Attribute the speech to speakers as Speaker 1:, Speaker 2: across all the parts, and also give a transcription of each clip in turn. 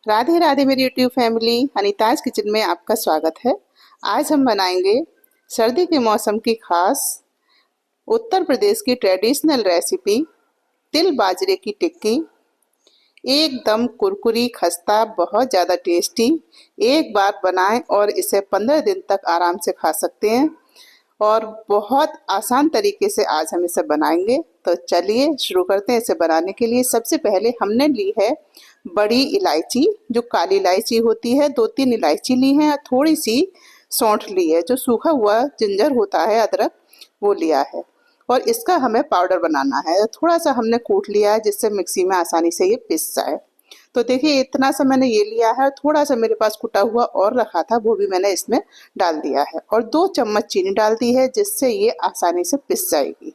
Speaker 1: राधे राधे मेरी YouTube family, अनीताज kitchen में आपका स्वागत है। आज हम बनाएंगे सर्दी के मौसम की खास उत्तर प्रदेश की ट्रेडिशनल रेसिपी तिल बाजरे की टिक्की। एकदम कुरकुरी खस्ता, बहुत ज़्यादा टेस्टी। एक बार बनाएं और इसे 15 दिन तक आराम से खा सकते हैं और बहुत आसान तरीके से आज हम इसे बनाएंगे। तो चलिए शुरू करते हैं। इसे बनाने के लिए सबसे पहले हमने ली है बड़ी इलायची, जो काली इलायची होती है। 2-3 इलायची ली है और थोड़ी सी सौंठ ली है, जो सूखा हुआ जिंजर होता है, अदरक, वो लिया है। और इसका हमें पाउडर बनाना है। थोड़ा सा हमने कूट लिया है जिससे मिक्सी में आसानी से ये पिस जाए। तो देखिए इतना सा मैंने ये लिया है। थोड़ा सा मेरे पास कुटा हुआ और रखा था, वो भी मैंने इसमें डाल दिया है। और 2 चम्मच चीनी डाल दी है जिससे ये आसानी से पिस जाएगी।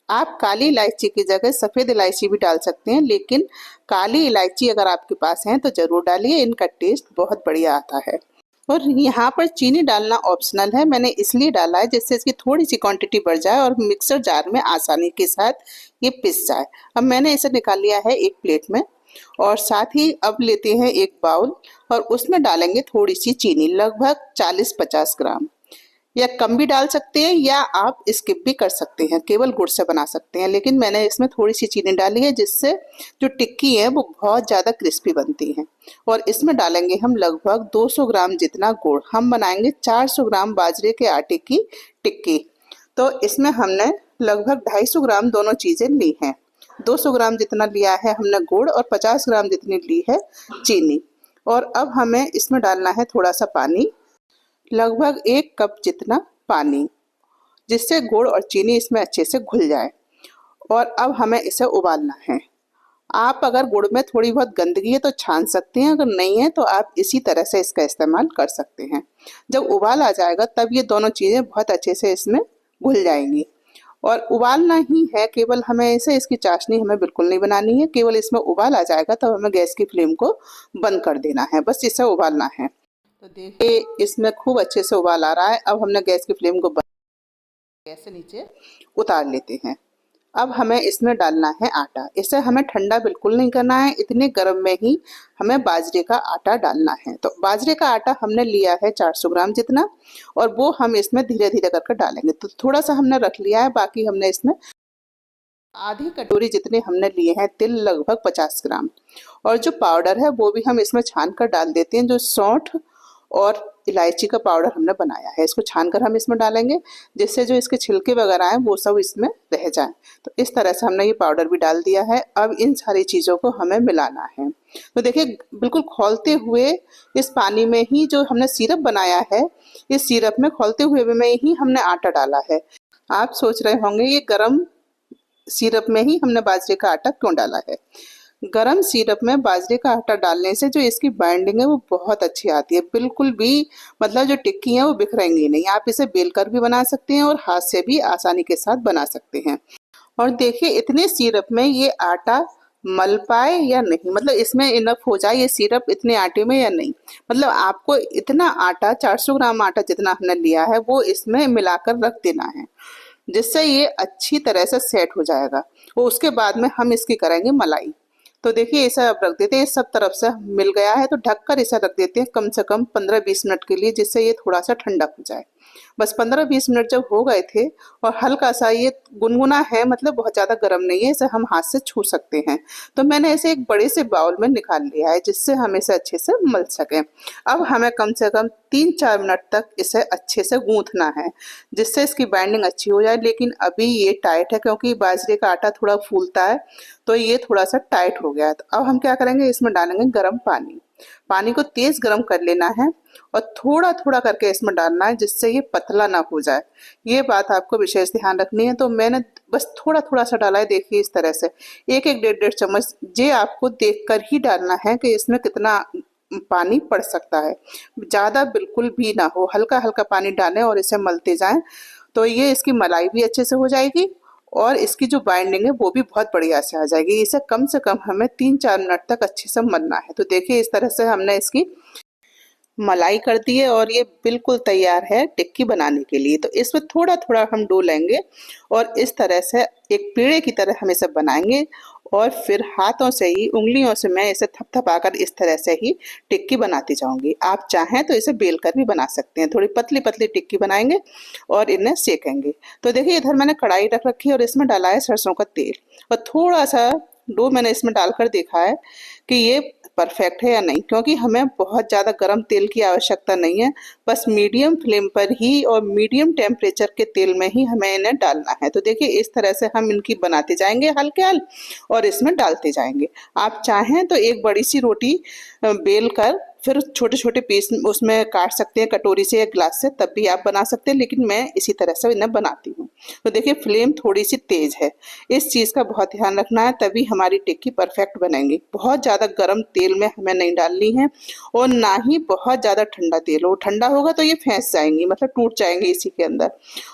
Speaker 1: आप काली इलायची की जगह सफ़ेद इलायची भी डाल सकते हैं, लेकिन काली इलायची अगर आपके पास है तो ज़रूर डालिए, इनका टेस्ट बहुत बढ़िया आता है। और यहाँ पर चीनी डालना ऑप्शनल है, मैंने इसलिए डाला है जिससे इसकी थोड़ी सी क्वांटिटी बढ़ जाए और मिक्सर जार में आसानी के साथ ये पिस जाए। अब मैंने इसे निकाल लिया है एक प्लेट में। और साथ ही अब लेते हैं एक बाउल और उसमें डालेंगे थोड़ी सी चीनी, लगभग 40-50 ग्राम, या कम भी डाल सकते हैं या आप स्किप भी कर सकते हैं, केवल गुड़ से बना सकते हैं। लेकिन मैंने इसमें थोड़ी सी चीनी डाली है जिससे जो टिक्की है वो बहुत ज़्यादा क्रिस्पी बनती है। और इसमें डालेंगे हम लगभग 200 ग्राम जितना गुड़। हम बनाएंगे 400 ग्राम बाजरे के आटे की टिक्की, तो इसमें हमने लगभग 250 ग्राम दोनों चीज़ें ली हैं। 200 ग्राम जितना लिया है हमने गुड़ और 50 ग्राम जितनी ली है चीनी। और अब हमें इसमें डालना है थोड़ा सा पानी, लगभग 1 कप जितना पानी, जिससे गुड़ और चीनी इसमें अच्छे से घुल जाए। और अब हमें इसे उबालना है। आप अगर गुड़ में थोड़ी बहुत गंदगी है तो छान सकते हैं, अगर नहीं है तो आप इसी तरह से इसका इस्तेमाल कर सकते हैं। जब उबाल आ जाएगा तब ये दोनों चीज़ें बहुत अच्छे से इसमें घुल जाएंगी। और उबालना ही है केवल हमें इसे, इसकी चाशनी हमें बिल्कुल नहीं बनानी है। केवल इसमें उबाल आ जाएगा तब हमें गैस की फ्लेम को बंद कर देना है, बस इसे उबालना है। तो देखिए इसमें खूब अच्छे से उबाल आ रहा है। अब हमने गैस की फ्लेम को गैस से नीचे उतार लेते हैं। अब हमें इसमें डालना है आटा। इसे हमें ठंडा बिल्कुल नहीं करना है, इतने गर्म में ही हमें बाजरे का आटा डालना है। तो बाजरे का आटा हमने लिया है 400 ग्राम जितना, और वो हम इसमें धीरे धीरे करके डालेंगे। तो थोड़ा सा हमने रख लिया है, बाकी हमने इसमें आधी कटोरी जितने हमने लिए हैं तिल, लगभग 50 ग्राम। और जो पाउडर है वो भी हम इसमें छान कर डाल देते हैं। जो सौंठ और इलायची का पाउडर हमने बनाया है, इसको छानकर हम इसमें डालेंगे, जिससे जो इसके छिलके वगैरह हैं वो सब इसमें रह जाएं। तो इस तरह से हमने ये पाउडर भी डाल दिया है। अब इन सारी चीज़ों को हमें मिलाना है। तो देखिए बिल्कुल खौलते हुए इस पानी में ही जो हमने सिरप बनाया है, इस सिरप में खौलते हुए में ही हमने आटा डाला है। आप सोच रहे होंगे ये गरम सिरप में ही हमने बाजरे का आटा क्यों डाला है। गरम सिरप में बाजरे का आटा डालने से जो इसकी बाइंडिंग है वो बहुत अच्छी आती है। बिल्कुल भी मतलब जो टिक्की है वो बिखरेंगी नहीं। आप इसे बेलकर भी बना सकते हैं और हाथ से भी आसानी के साथ बना सकते हैं। और देखिए इतने सिरप में ये आटा मल पाए या नहीं, मतलब इसमें इनफ हो जाए ये सिरप इतने आटे में या नहीं। मतलब आपको इतना आटा, 400 ग्राम आटा जितना हमने लिया है वो इसमें मिलाकर रख देना है, जिससे ये अच्छी तरह से सेट हो जाएगा। वो उसके बाद में हम इसकी करेंगे मलाई। तो देखिए इसे अब रख देते हैं, सब तरफ से मिल गया है तो ढककर इसे रख देते हैं कम से कम 15-20 मिनट के लिए, जिससे ये थोड़ा सा ठंडा हो जाए। बस 15-20 मिनट जब हो गए थे और हल्का सा ये गुनगुना है, मतलब बहुत ज़्यादा गर्म नहीं है, इसे हम हाथ से छू सकते हैं। तो मैंने इसे एक बड़े से बाउल में निकाल लिया है जिससे हम इसे अच्छे से मल सकें। अब हमें कम से कम 3-4 मिनट तक इसे अच्छे से गूंथना है, जिससे इसकी बाइंडिंग अच्छी हो जाए। लेकिन अभी ये टाइट है क्योंकि बाजरे का आटा थोड़ा फूलता है, तो ये थोड़ा सा टाइट हो गया है। तो अब हम क्या करेंगे, इसमें डालेंगे गर्म पानी। पानी को तेज गर्म कर लेना है और थोड़ा थोड़ा करके इसमें डालना है, जिससे ये पतला ना हो जाए। ये बात आपको विशेष ध्यान रखनी है। तो मैंने बस थोड़ा थोड़ा सा डाला है, देखिए इस तरह से 1-1, 1.5 चम्मच। ये आपको देखकर ही डालना है कि इसमें कितना पानी पड़ सकता है, ज़्यादा बिल्कुल भी ना हो। हल्का हल्का पानी डालें और इसे मलते जाएं, तो ये इसकी मलाई भी अच्छे से हो जाएगी और इसकी जो बाइंडिंग है वो भी बहुत बढ़िया से आ जाएगी। इसे कम से कम हमें 3-4 मिनट तक अच्छे से मलना है। तो देखिए इस तरह से हमने इसकी मलाई कर दी है और ये बिल्कुल तैयार है टिक्की बनाने के लिए। तो इसमें थोड़ा थोड़ा हम डो लेंगे और इस तरह से एक पेड़े की तरह हम इसे बनाएंगे और फिर हाथों से ही, उंगलियों से मैं इसे थपथपाकर इस तरह से ही टिक्की बनाती जाऊंगी। आप चाहें तो इसे बेल कर भी बना सकते हैं। थोड़ी पतली पतली टिक्की बनाएंगे और इन्हें सेकेंगे। तो देखिए इधर मैंने कढ़ाई रख रखी है और इसमें डाला है सरसों का तेल, और थोड़ा सा डो मैंने इसमें डालकर देखा है कि ये परफेक्ट है या नहीं, क्योंकि हमें बहुत ज़्यादा गर्म तेल की आवश्यकता नहीं है। बस मीडियम फ्लेम पर ही और मीडियम टेम्परेचर के तेल में ही हमें इन्हें डालना है। तो देखिए इस तरह से हम इनकी बनाते जाएंगे हल्के हल और इसमें डालते जाएंगे। आप चाहें तो एक बड़ी सी रोटी बेल कर फिर छोटे छोटे पीस उसमें काट सकते हैं कटोरी से या ग्लास से, तब भी आप बना सकते हैं, लेकिन मैं इसी तरह से इन्हें बनाती हूँ। तो देखिए फ्लेम थोड़ी सी तेज है, इस चीज़ का बहुत ध्यान रखना है, तभी हमारी टिक्की परफेक्ट बनेगी। बहुत ज़्यादा गर्म तेल में हमें नहीं डालनी है और ना ही बहुत ज़्यादा ठंडा तेल हो। ठंडा होगा तो ये फैंस जाएंगी, मतलब टूट जाएंगी इसी के अंदर।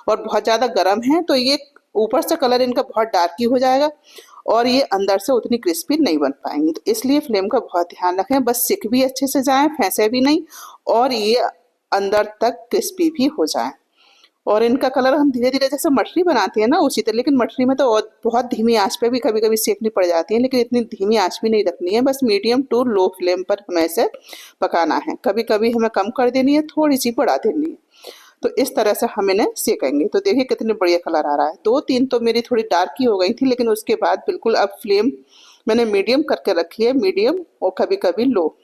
Speaker 1: और बहुत ज़्यादा गर्म है तो ये ऊपर से कलर इनका बहुत डार्क ही हो जाएगा और ये अंदर से उतनी क्रिस्पी नहीं बन पाएंगी। तो इसलिए फ्लेम का बहुत ध्यान रखें, बस सिक भी अच्छे से जाए, फैंसे भी नहीं, और ये अंदर तक क्रिस्पी भी हो जाए। और इनका कलर हम धीरे धीरे जैसे मठरी बनाते हैं ना उसी तरह, लेकिन मठरी में तो और बहुत धीमी आंच पे भी कभी कभी सेकनी पड़ जाती है, लेकिन इतनी धीमी आंच भी नहीं रखनी है। बस मीडियम टू लो फ्लेम पर हमें इसे पकाना है। कभी कभी हमें कम कर देनी है, थोड़ी सी बढ़ा देनी है। तो इस तरह से हम इन्हें सेकेंगे। तो देखिए कितने बढ़िया कलर आ रहा है। दो तीन तो मेरी थोड़ी डार्क ही हो गई थी, लेकिन उसके बाद बिल्कुल अब फ्लेम मैंने मीडियम करके रखी है, मीडियम और कभी कभी लो।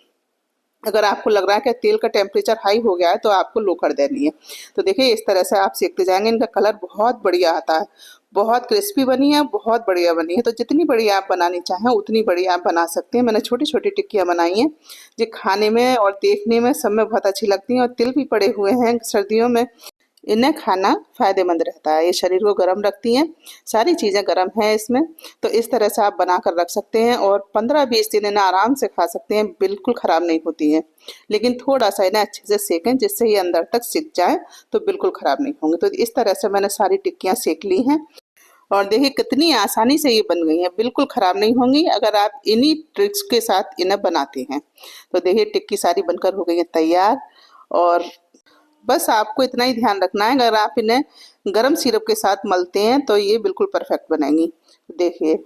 Speaker 1: अगर आपको लग रहा है कि तेल का टेम्परेचर हाई हो गया है तो आपको लो कर देनी है। तो देखिए इस तरह से आप सेकते जाएंगे, इनका कलर बहुत बढ़िया आता है, बहुत क्रिस्पी बनी है, बहुत बढ़िया बनी है। तो जितनी बड़ी आप बनानी चाहें उतनी बड़ी आप बना सकते हैं। मैंने छोटी छोटी टिक्कियाँ बनाई हैं जो खाने में और देखने में सब में बहुत अच्छी लगती हैं, और तिल भी पड़े हुए हैं सर्दियों में, इन्हें खाना फायदेमंद रहता है। ये शरीर को गर्म रखती हैं, सारी चीज़ें गर्म हैं इसमें। तो इस तरह से आप बना कर रख सकते हैं और 15-20 दिन इन्हें आराम से खा सकते हैं, बिल्कुल ख़राब नहीं होती हैं। लेकिन थोड़ा सा इन्हें अच्छे से सेकें जिससे ये अंदर तक सिक जाए, तो बिल्कुल ख़राब नहीं होंगे। तो इस तरह से मैंने सारी टिक्कियाँ सेक ली हैं और देखिए कितनी आसानी से ये बन गई हैं, बिल्कुल ख़राब नहीं होंगी अगर आप इन्हीं ट्रिक्स के साथ इन्हें बनाते हैं। तो देखिए टिक्की सारी बनकर हो गई है तैयार। और बस आपको इतना ही ध्यान रखना है, अगर आप इन्हें गरम सिरप के साथ मलते हैं तो ये बिल्कुल परफेक्ट बनेंगी। देखिए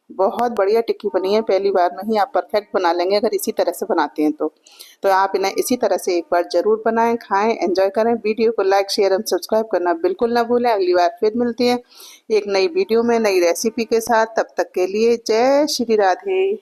Speaker 1: बहुत बढ़िया टिक्की बनी है, पहली बार में ही आप परफेक्ट बना लेंगे अगर इसी तरह से बनाते हैं तो आप इन्हें इसी तरह से एक बार ज़रूर बनाएं, खाएं, एंजॉय करें। वीडियो को लाइक शेयर एंड सब्सक्राइब करना बिल्कुल ना भूलें। अगली बार फिर मिलती हैं एक नई वीडियो में नई रेसिपी के साथ। तब तक के लिए जय श्री राधे।